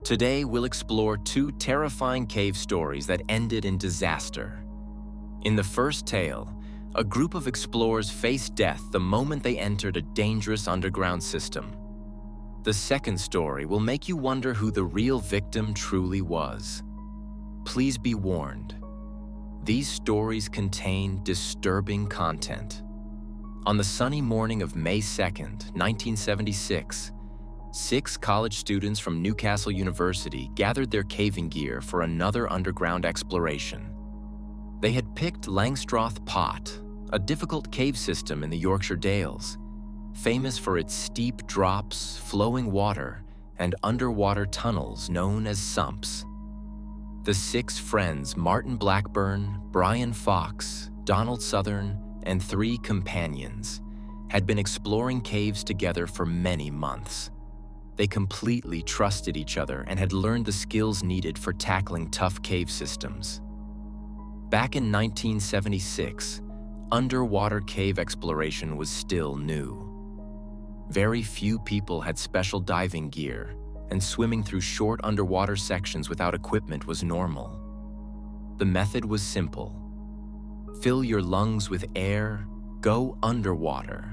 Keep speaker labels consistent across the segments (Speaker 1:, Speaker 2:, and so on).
Speaker 1: Today, we'll explore two terrifying cave stories that ended in disaster. In the first tale, a group of explorers faced death the moment they entered a dangerous underground system. The second story will make you wonder who the real victim truly was. Please be warned. These stories contain disturbing content. On the sunny morning of May 2nd, 1976, 6 college students from Newcastle University gathered their caving gear for another underground exploration. They had picked Langstroth Pot, a difficult cave system in the Yorkshire Dales, famous for its steep drops, flowing water, and underwater tunnels known as sumps. The 6 friends, Martin Blackburn, Brian Fox, Donald Southern, and 3 companions, had been exploring caves together for many months. They completely trusted each other and had learned the skills needed for tackling tough cave systems. Back in 1976, underwater cave exploration was still new. Very few people had special diving gear, and swimming through short underwater sections without equipment was normal. The method was simple. Fill your lungs with air, go underwater.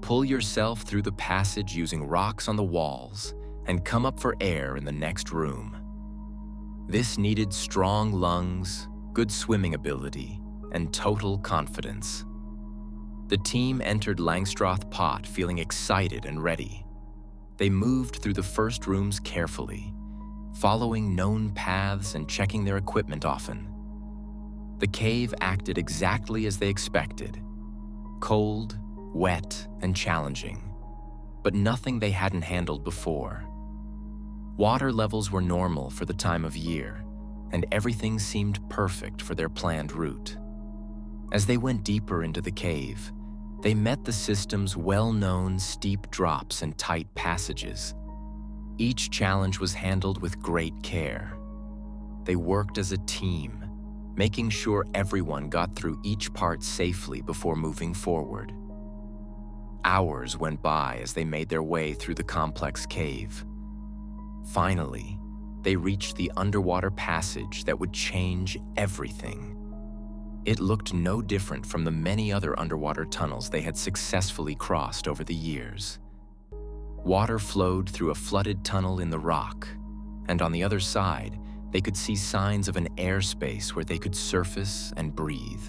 Speaker 1: Pull yourself through the passage using rocks on the walls, and come up for air in the next room. This needed strong lungs, good swimming ability, and total confidence. The team entered Langstroth Pot feeling excited and ready. They moved through the first rooms carefully, following known paths and checking their equipment often. The cave acted exactly as they expected: cold, wet, and challenging, but nothing they hadn't handled before. Water levels were normal for the time of year, and everything seemed perfect for their planned route. As they went deeper into the cave, they met the system's well-known steep drops and tight passages. Each challenge was handled with great care. They worked as a team, making sure everyone got through each part safely before moving forward. Hours went by as they made their way through the complex cave. Finally, they reached the underwater passage that would change everything. It looked no different from the many other underwater tunnels they had successfully crossed over the years. Water flowed through a flooded tunnel in the rock, and on the other side, they could see signs of an airspace where they could surface and breathe.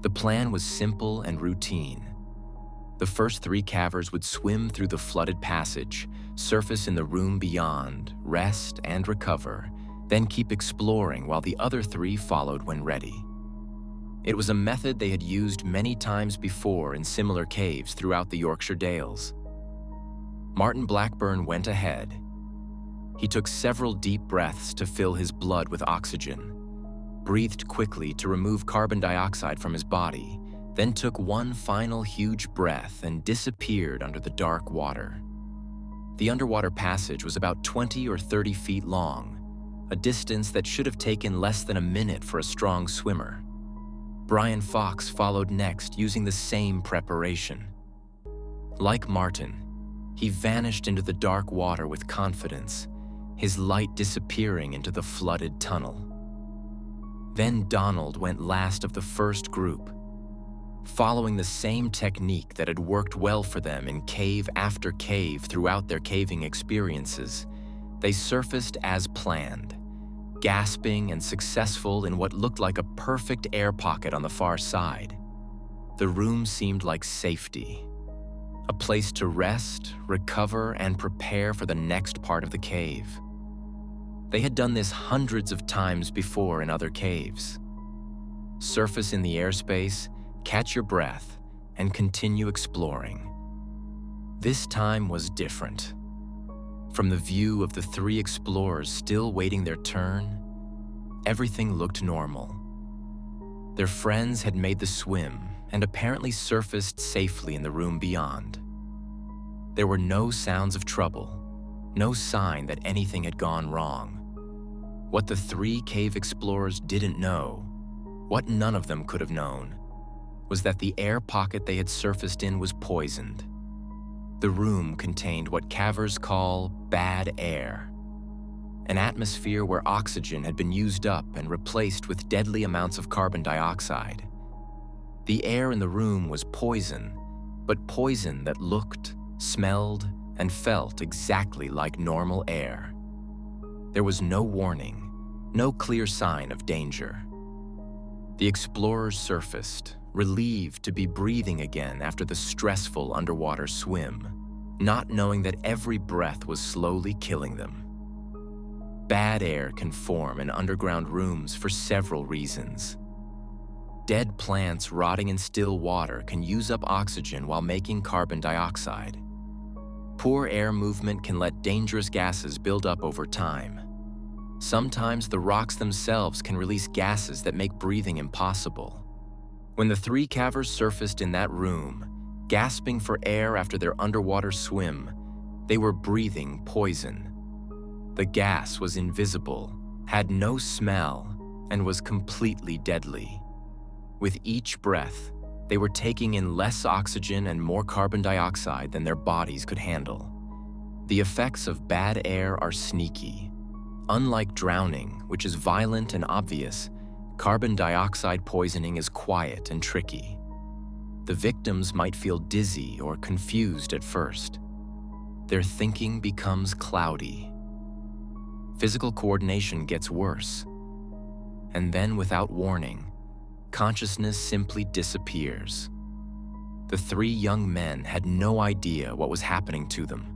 Speaker 1: The plan was simple and routine. The first 3 cavers would swim through the flooded passage, surface in the room beyond, rest and recover, then keep exploring while the other 3 followed when ready. It was a method they had used many times before in similar caves throughout the Yorkshire Dales. Martin Blackburn went ahead. He took several deep breaths to fill his blood with oxygen, breathed quickly to remove carbon dioxide from his body, then took one final huge breath and disappeared under the dark water. The underwater passage was about 20 or 30 feet long, a distance that should have taken less than a minute for a strong swimmer. Brian Fox followed next using the same preparation. Like Martin, he vanished into the dark water with confidence, his light disappearing into the flooded tunnel. Then Donald went last of the first group. Following the same technique that had worked well for them in cave after cave throughout their caving experiences, they surfaced as planned, gasping and successful in what looked like a perfect air pocket on the far side. The room seemed like safety, a place to rest, recover, and prepare for the next part of the cave. They had done this hundreds of times before in other caves. Surface in the airspace, catch your breath, and continue exploring. This time was different. From the view of the 3 explorers still waiting their turn, everything looked normal. Their friends had made the swim and apparently surfaced safely in the room beyond. There were no sounds of trouble, no sign that anything had gone wrong. What the 3 cave explorers didn't know, what none of them could have known, was that the air pocket they had surfaced in was poisoned. The room contained what cavers call bad air, an atmosphere where oxygen had been used up and replaced with deadly amounts of carbon dioxide. The air in the room was poison, but poison that looked, smelled, and felt exactly like normal air. There was no warning, no clear sign of danger. The explorers surfaced, relieved to be breathing again after the stressful underwater swim, not knowing that every breath was slowly killing them. Bad air can form in underground rooms for several reasons. Dead plants rotting in still water can use up oxygen while making carbon dioxide. Poor air movement can let dangerous gases build up over time. Sometimes the rocks themselves can release gases that make breathing impossible. When the three cavers surfaced in that room, gasping for air after their underwater swim, they were breathing poison. The gas was invisible, had no smell, and was completely deadly. With each breath, they were taking in less oxygen and more carbon dioxide than their bodies could handle. The effects of bad air are sneaky. Unlike drowning, which is violent and obvious, carbon dioxide poisoning is quiet and tricky. The victims might feel dizzy or confused at first. Their thinking becomes cloudy. Physical coordination gets worse. And then, without warning, consciousness simply disappears. The three young men had no idea what was happening to them.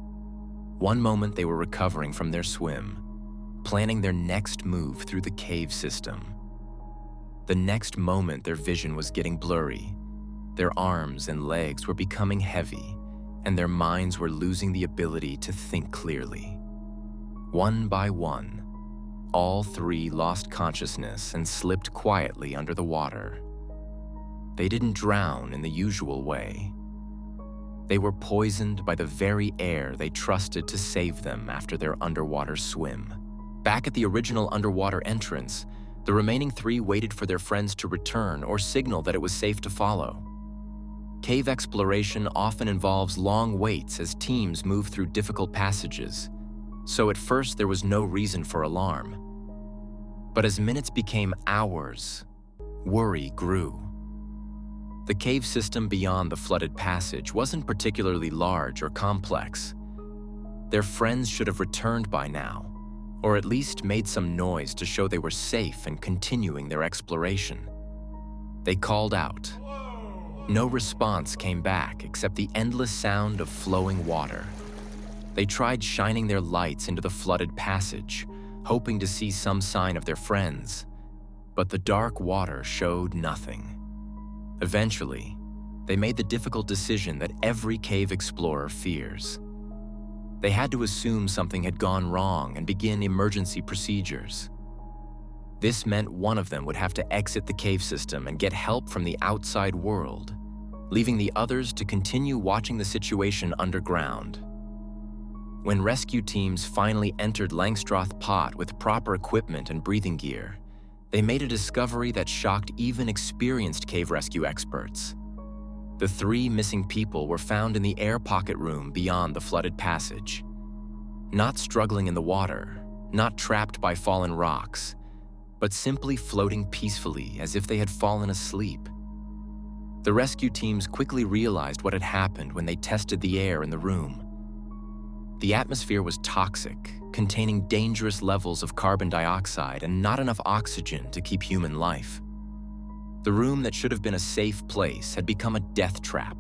Speaker 1: One moment they were recovering from their swim, planning their next move through the cave system. The next moment their vision was getting blurry. Their arms and legs were becoming heavy, and their minds were losing the ability to think clearly. One by one, all three lost consciousness and slipped quietly under the water. They didn't drown in the usual way. They were poisoned by the very air they trusted to save them after their underwater swim. Back at the original underwater entrance, the remaining three waited for their friends to return or signal that it was safe to follow. Cave exploration often involves long waits as teams move through difficult passages, so at first there was no reason for alarm. But as minutes became hours, worry grew. The cave system beyond the flooded passage wasn't particularly large or complex. Their friends should have returned by now, or at least made some noise to show they were safe and continuing their exploration. They called out. No response came back except the endless sound of flowing water. They tried shining their lights into the flooded passage, hoping to see some sign of their friends, but the dark water showed nothing. Eventually, they made the difficult decision that every cave explorer fears. They had to assume something had gone wrong and begin emergency procedures. This meant one of them would have to exit the cave system and get help from the outside world, leaving the others to continue watching the situation underground. When rescue teams finally entered Langstroth Pot with proper equipment and breathing gear, they made a discovery that shocked even experienced cave rescue experts. The three missing people were found in the air pocket room beyond the flooded passage. Not struggling in the water, not trapped by fallen rocks, but simply floating peacefully as if they had fallen asleep. The rescue teams quickly realized what had happened when they tested the air in the room. The atmosphere was toxic, containing dangerous levels of carbon dioxide and not enough oxygen to keep human life. The room that should have been a safe place had become a death trap.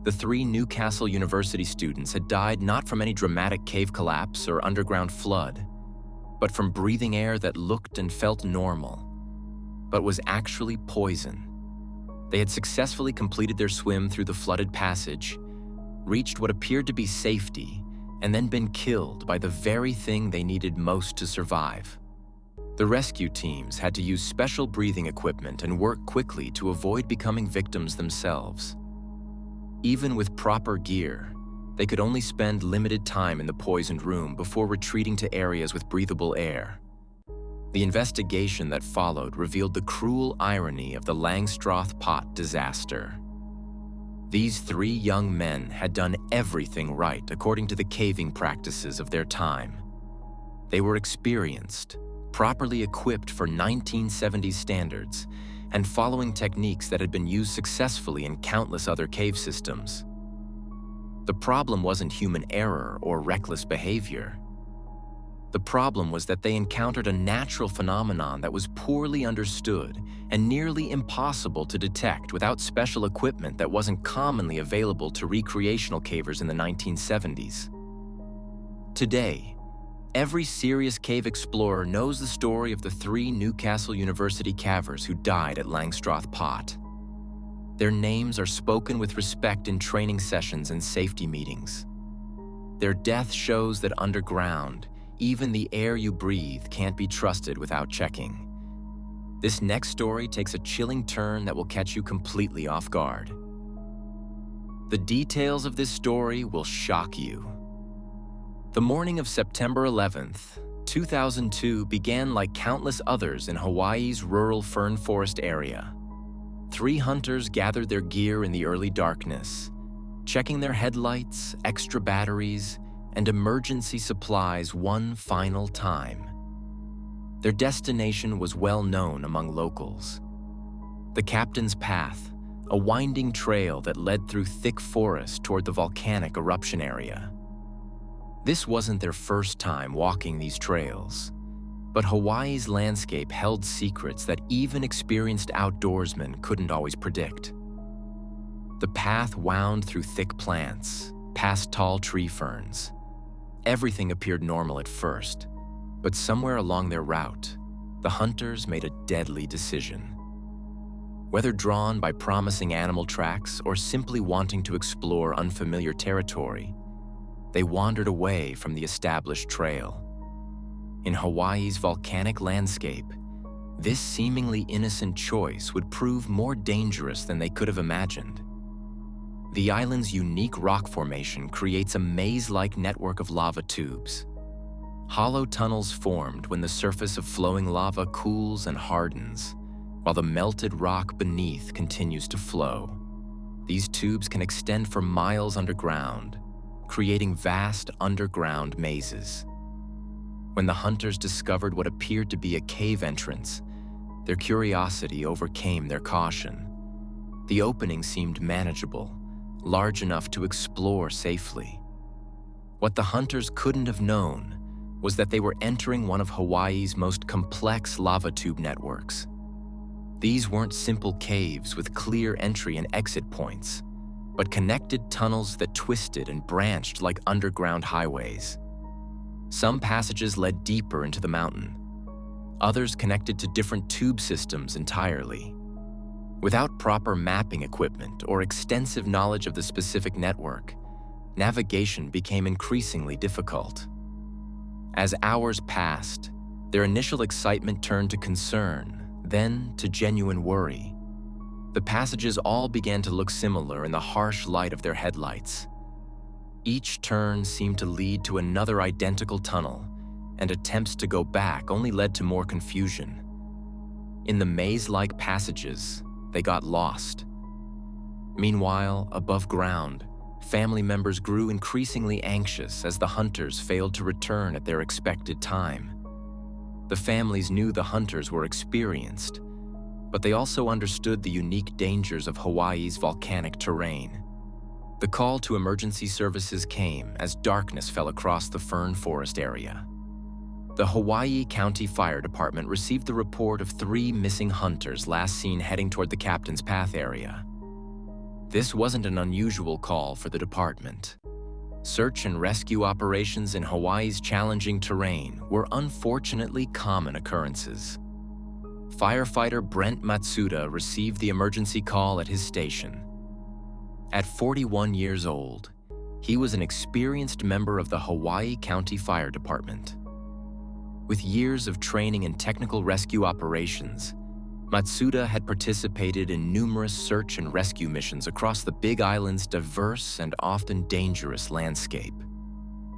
Speaker 1: The three Newcastle University students had died not from any dramatic cave collapse or underground flood, but from breathing air that looked and felt normal, but was actually poison. They had successfully completed their swim through the flooded passage, reached what appeared to be safety, and then been killed by the very thing they needed most to survive. The rescue teams had to use special breathing equipment and work quickly to avoid becoming victims themselves. Even with proper gear, they could only spend limited time in the poisoned room before retreating to areas with breathable air. The investigation that followed revealed the cruel irony of the Langstroth Pot disaster. These three young men had done everything right according to the caving practices of their time. They were experienced, properly equipped for 1970s standards, and following techniques that had been used successfully in countless other cave systems. The problem wasn't human error or reckless behavior. The problem was that they encountered a natural phenomenon that was poorly understood and nearly impossible to detect without special equipment that wasn't commonly available to recreational cavers in the 1970s. Today, every serious cave explorer knows the story of the 3 Newcastle University cavers who died at Langstroth Pot. Their names are spoken with respect in training sessions and safety meetings. Their death shows that underground, even the air you breathe can't be trusted without checking. This next story takes a chilling turn that will catch you completely off guard. The details of this story will shock you. The morning of September 11th, 2002 began like countless others in Hawaii's rural fern forest area. 3 hunters gathered their gear in the early darkness, checking their headlights, extra batteries, and emergency supplies one final time. Their destination was well known among locals. The Captain's Path, a winding trail that led through thick forest toward the volcanic eruption area. This wasn't their first time walking these trails, but Hawaii's landscape held secrets that even experienced outdoorsmen couldn't always predict. The path wound through thick plants, past tall tree ferns. Everything appeared normal at first, but somewhere along their route, the hunters made a deadly decision. Whether drawn by promising animal tracks or simply wanting to explore unfamiliar territory, they wandered away from the established trail. In Hawaii's volcanic landscape, this seemingly innocent choice would prove more dangerous than they could have imagined. The island's unique rock formation creates a maze-like network of lava tubes. Hollow tunnels formed when the surface of flowing lava cools and hardens, while the melted rock beneath continues to flow. These tubes can extend for miles underground, creating vast underground mazes. When the hunters discovered what appeared to be a cave entrance, their curiosity overcame their caution. The opening seemed manageable, large enough to explore safely. What the hunters couldn't have known was that they were entering one of Hawaii's most complex lava tube networks. These weren't simple caves with clear entry and exit points, but connected tunnels that twisted and branched like underground highways. Some passages led deeper into the mountain. Others connected to different tube systems entirely. Without proper mapping equipment or extensive knowledge of the specific network, navigation became increasingly difficult. As hours passed, their initial excitement turned to concern, then to genuine worry. The passages all began to look similar in the harsh light of their headlights. Each turn seemed to lead to another identical tunnel, and attempts to go back only led to more confusion. In the maze-like passages, they got lost. Meanwhile, above ground, family members grew increasingly anxious as the hunters failed to return at their expected time. The families knew the hunters were experienced, but they also understood the unique dangers of Hawaii's volcanic terrain. The call to emergency services came as darkness fell across the fern forest area. The Hawaii County Fire Department received the report of 3 missing hunters last seen heading toward the Captain's Path area. This wasn't an unusual call for the department. Search and rescue operations in Hawaii's challenging terrain were unfortunately common occurrences. Firefighter Brent Matsuda received the emergency call at his station. At 41 years old, he was an experienced member of the Hawaii County Fire Department. With years of training in technical rescue operations, Matsuda had participated in numerous search and rescue missions across the Big Island's diverse and often dangerous landscape.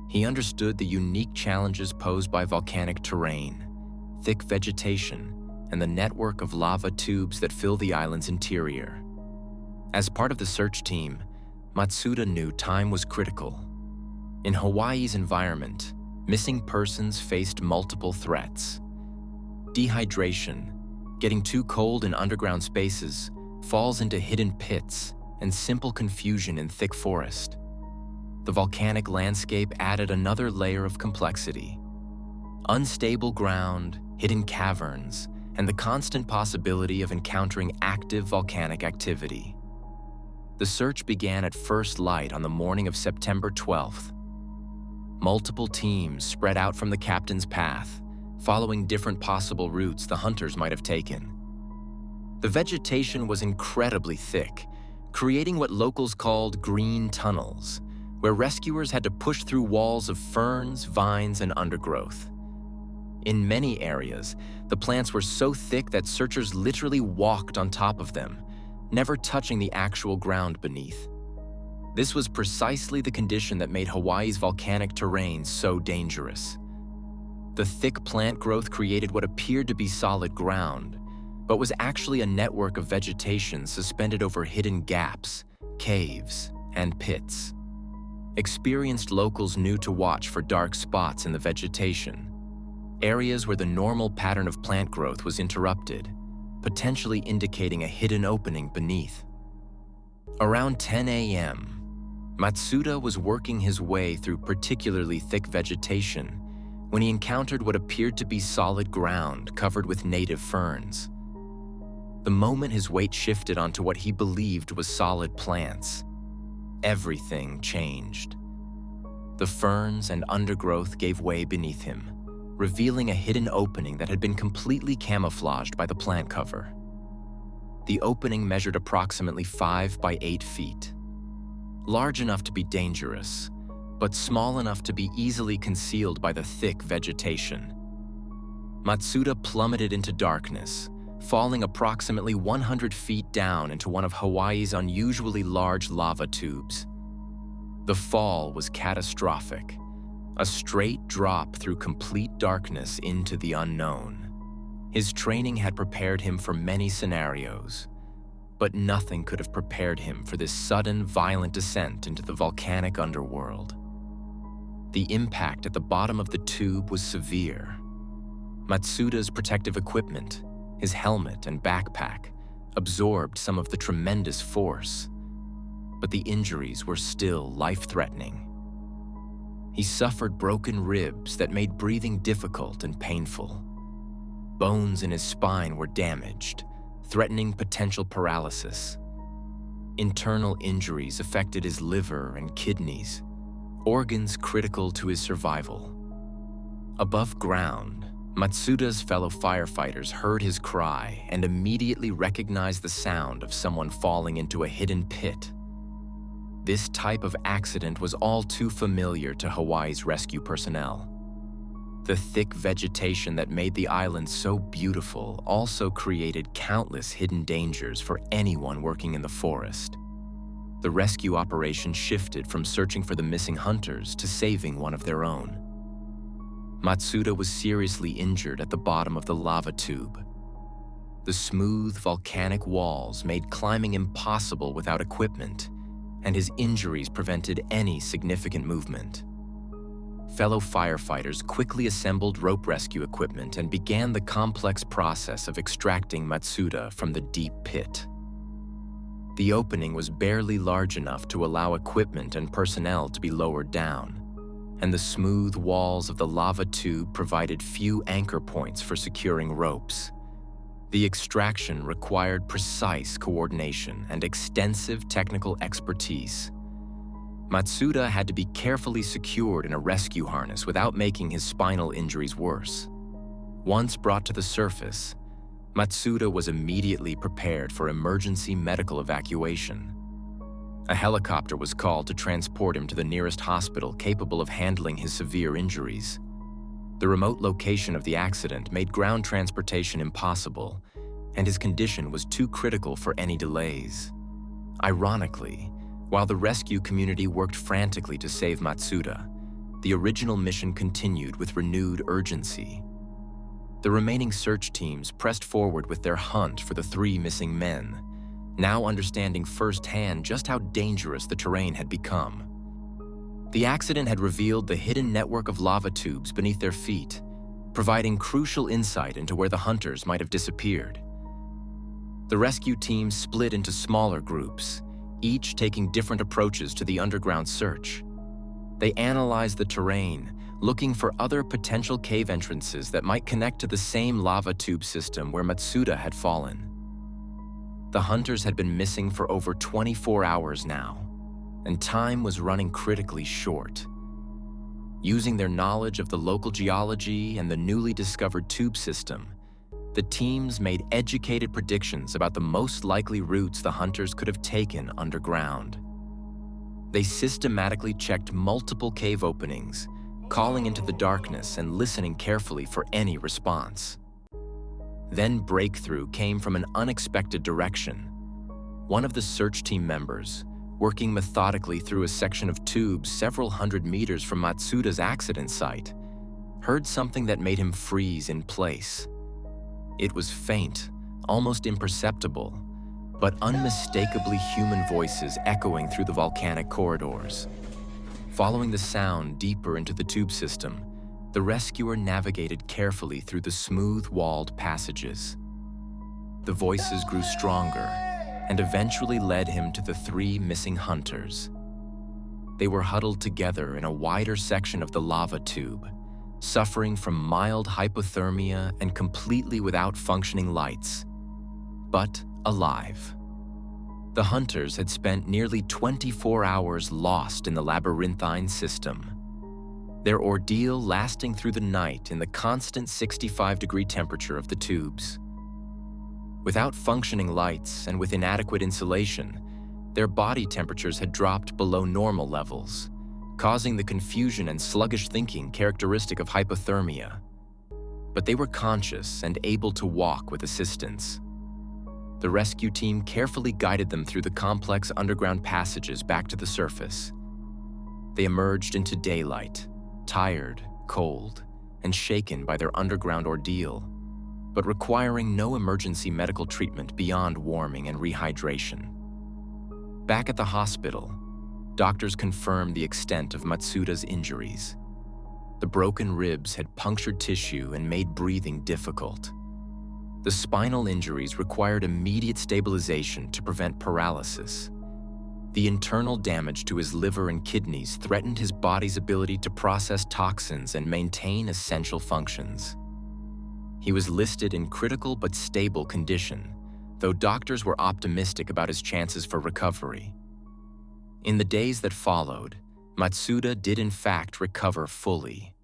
Speaker 1: He understood the unique challenges posed by volcanic terrain, thick vegetation, and the network of lava tubes that fill the island's interior. As part of the search team, Matsuda knew time was critical. In Hawaii's environment, missing persons faced multiple threats. Dehydration, getting too cold in underground spaces, falls into hidden pits, and simple confusion in thick forest. The volcanic landscape added another layer of complexity. Unstable ground, hidden caverns, and the constant possibility of encountering active volcanic activity. The search began at first light on the morning of September 12th. Multiple teams spread out from the captain's path, following different possible routes the hunters might have taken. The vegetation was incredibly thick, creating what locals called green tunnels, where rescuers had to push through walls of ferns, vines, and undergrowth. In many areas, the plants were so thick that searchers literally walked on top of them, never touching the actual ground beneath. This was precisely the condition that made Hawaii's volcanic terrain so dangerous. The thick plant growth created what appeared to be solid ground, but was actually a network of vegetation suspended over hidden gaps, caves, and pits. Experienced locals knew to watch for dark spots in the vegetation, areas where the normal pattern of plant growth was interrupted, potentially indicating a hidden opening beneath. Around 10 a.m., Matsuda was working his way through particularly thick vegetation when he encountered what appeared to be solid ground covered with native ferns. The moment his weight shifted onto what he believed was solid plants, everything changed. The ferns and undergrowth gave way beneath him, revealing a hidden opening that had been completely camouflaged by the plant cover. The opening measured approximately 5 by 8 feet, large enough to be dangerous, but small enough to be easily concealed by the thick vegetation. Matsuda plummeted into darkness, falling approximately 100 feet down into one of Hawaii's unusually large lava tubes. The fall was catastrophic, a straight drop through complete darkness into the unknown. His training had prepared him for many scenarios, but nothing could have prepared him for this sudden, violent descent into the volcanic underworld. The impact at the bottom of the tube was severe. Matsuda's protective equipment, his helmet and backpack, absorbed some of the tremendous force, but the injuries were still life-threatening. He suffered broken ribs that made breathing difficult and painful. Bones in his spine were damaged, threatening potential paralysis. Internal injuries affected his liver and kidneys, organs critical to his survival. Above ground, Matsuda's fellow firefighters heard his cry and immediately recognized the sound of someone falling into a hidden pit. This type of accident was all too familiar to Hawaii's rescue personnel. The thick vegetation that made the island so beautiful also created countless hidden dangers for anyone working in the forest. The rescue operation shifted from searching for the missing hunters to saving one of their own. Matsuda was seriously injured at the bottom of the lava tube. The smooth volcanic walls made climbing impossible without equipment, and his injuries prevented any significant movement. Fellow firefighters quickly assembled rope rescue equipment and began the complex process of extracting Matsuda from the deep pit. The opening was barely large enough to allow equipment and personnel to be lowered down, and the smooth walls of the lava tube provided few anchor points for securing ropes. The extraction required precise coordination and extensive technical expertise. Matsuda had to be carefully secured in a rescue harness without making his spinal injuries worse. Once brought to the surface, Matsuda was immediately prepared for emergency medical evacuation. A helicopter was called to transport him to the nearest hospital capable of handling his severe injuries. The remote location of the accident made ground transportation impossible, and his condition was too critical for any delays. Ironically, while the rescue community worked frantically to save Matsuda, the original mission continued with renewed urgency. The remaining search teams pressed forward with their hunt for the 3 missing men, now understanding firsthand just how dangerous the terrain had become. The accident had revealed the hidden network of lava tubes beneath their feet, providing crucial insight into where the hunters might have disappeared. The rescue team split into smaller groups, each taking different approaches to the underground search. They analyzed the terrain, looking for other potential cave entrances that might connect to the same lava tube system where Matsuda had fallen. The hunters had been missing for over 24 hours now, and time was running critically short. Using their knowledge of the local geology and the newly discovered tube system, the teams made educated predictions about the most likely routes the hunters could have taken underground. They systematically checked multiple cave openings, calling into the darkness and listening carefully for any response. Then breakthrough came from an unexpected direction. One of the search team members, working methodically through a section of tubes several hundred meters from Matsuda's accident site, heard something that made him freeze in place. It was faint, almost imperceptible, but unmistakably human voices echoing through the volcanic corridors. Following the sound deeper into the tube system, the rescuer navigated carefully through the smooth-walled passages. The voices grew stronger and eventually led him to the 3 missing hunters. They were huddled together in a wider section of the lava tube, suffering from mild hypothermia and completely without functioning lights, but alive. The hunters had spent nearly 24 hours lost in the labyrinthine system, their ordeal lasting through the night in the constant 65-degree temperature of the tubes. Without functioning lights and with inadequate insulation, their body temperatures had dropped below normal levels, causing the confusion and sluggish thinking characteristic of hypothermia. But they were conscious and able to walk with assistance. The rescue team carefully guided them through the complex underground passages back to the surface. They emerged into daylight, tired, cold, and shaken by their underground ordeal, but requiring no emergency medical treatment beyond warming and rehydration. Back at the hospital, doctors confirmed the extent of Matsuda's injuries. The broken ribs had punctured tissue and made breathing difficult. The spinal injuries required immediate stabilization to prevent paralysis. The internal damage to his liver and kidneys threatened his body's ability to process toxins and maintain essential functions. He was listed in critical but stable condition, though doctors were optimistic about his chances for recovery. In the days that followed, Matsuda did in fact recover fully.